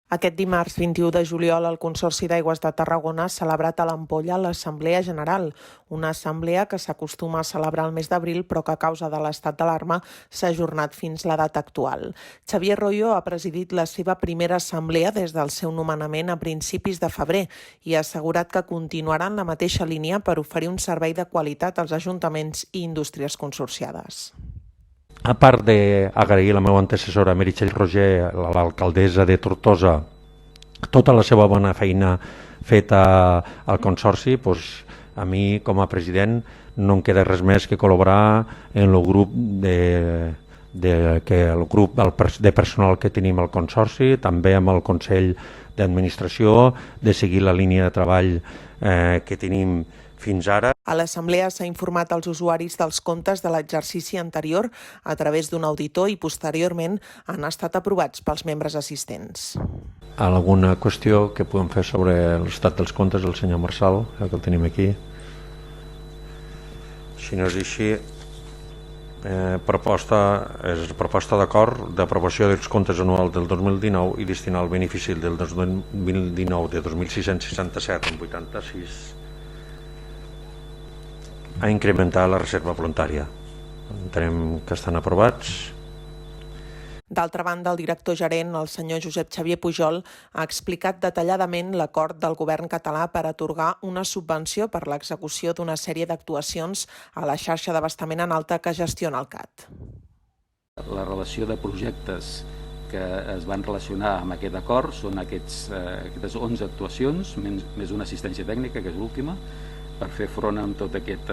Aquest dimarts 21 de juliol el Consorci d'Aigües de Tarragona ha celebrat a l'Ampolla l'Assemblea General, una assemblea que s'acostuma a celebrar el mes d'abril però que a causa de l'estat d'alarma s'ha ajornat fins la data actual. Xavier Royo ha presidit la seva primera assemblea des del seu nomenament a principis de febrer i ha assegurat que continuarà en la mateixa línia per oferir un servei de qualitat als ajuntaments i indústries consorciades. A part d'agrair a la meva antecessora Meritxell Roger, l'alcaldessa de Tortosa, tota la seva bona feina feta al Consorci, doncs a mi com a president no em queda res més que col·laborar en el grup de personal que tenim al Consorci, també amb el Consell d'Administració, de seguir la línia de treball que tenim fins ara. A l'assemblea s'ha informat als usuaris dels comptes de l'exercici anterior a través d'un auditor i posteriorment han estat aprovats pels membres assistents. Alguna qüestió que podem fer sobre l'estat dels comptes del senyor Marçal, que el tenim aquí. Si no és així, proposta d'acord d'aprovació dels comptes anuals del 2019 i destinar el benefici del 2019 de 2.667,86 a incrementar la reserva voluntària. Entenem que estan aprovats. D'altra banda, el director gerent, el senyor Josep Xavier Pujol, ha explicat detalladament l'acord del govern català per atorgar una subvenció per l'execució d'una sèrie d'actuacions a la xarxa d'abastament en alta que gestiona el CAT. La relació de projectes que es van relacionar amb aquest acord són aquestes 11 actuacions, més una assistència tècnica, que és l'última, per fer front amb tot aquest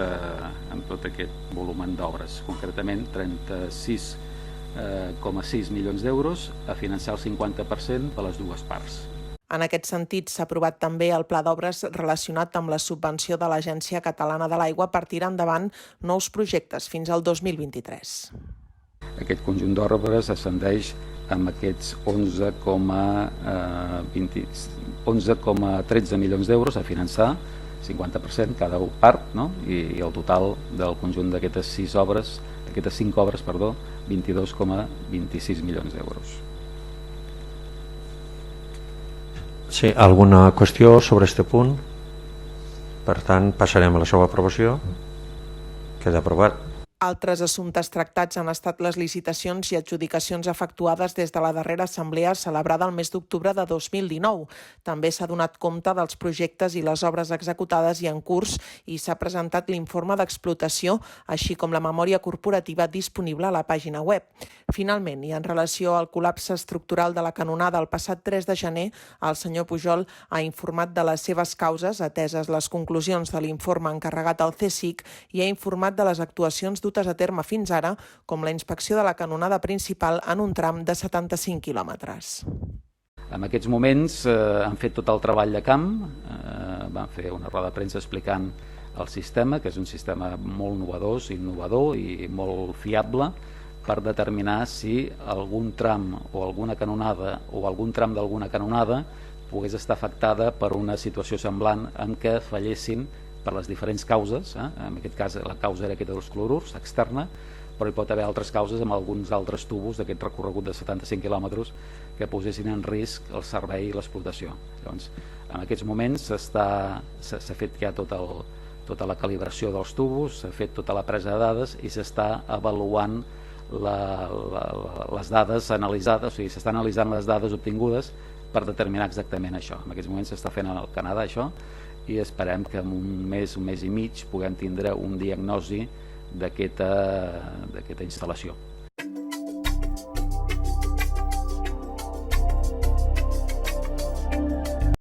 volum d'obres. Concretament, 36,6 milions d'euros a finançar el 50% per les dues parts. En aquest sentit, s'ha aprovat també el pla d'obres relacionat amb la subvenció de l'Agència Catalana de l'Aigua per tirar endavant nous projectes fins al 2023. Aquest conjunt d'obres ascendeix amb aquests 11,13 milions d'euros a finançar, 50% cada part, no? I el total del conjunt d'aquestes 5 obres, 22,26 milions d'euros. Sí, alguna qüestió sobre aquest punt? Per tant, passarem a la seva aprovació. Queda aprovat. Altres assumptes tractats han estat les licitacions i adjudicacions efectuades des de la darrera assemblea celebrada el mes d'octubre de 2019. També s'ha donat compte dels projectes i les obres executades i en curs i s'ha presentat l'informe d'explotació, així com la memòria corporativa disponible a la pàgina web. Finalment, i en relació al col·lapse estructural de la canonada el passat 3 de gener, el senyor Pujol ha informat de les seves causes, ateses les conclusions de l'informe encarregat al CSIC, i ha informat de les actuacions dutes a terme fins ara, com la inspecció de la canonada principal en un tram de 75 quilòmetres. En aquests moments han fet tot el treball de camp, van fer una roda de premsa explicant el sistema, que és un sistema molt innovador i molt fiable, per determinar si algun tram o alguna canonada o algun tram d'alguna canonada pogués estar afectada per una situació semblant en què fallessin per les diferents causes, en aquest cas la causa era aquesta dels clorurs externa, però hi pot haver altres causes amb alguns altres tubos d'aquest recorregut de 75 quilòmetres que posessin en risc el servei i l'explotació. Llavors, en aquests moments s'ha fet ja tota la calibració dels tubos, s'ha fet tota la presa de dades i s'està avaluant les dades analitzades, o sigui, s'està analitzant les dades obtingudes per determinar exactament això. En aquests moments s'està fent al Canadà això, i esperem que en un mes i mig puguem tindre un diagnosi d'aquesta instal·lació.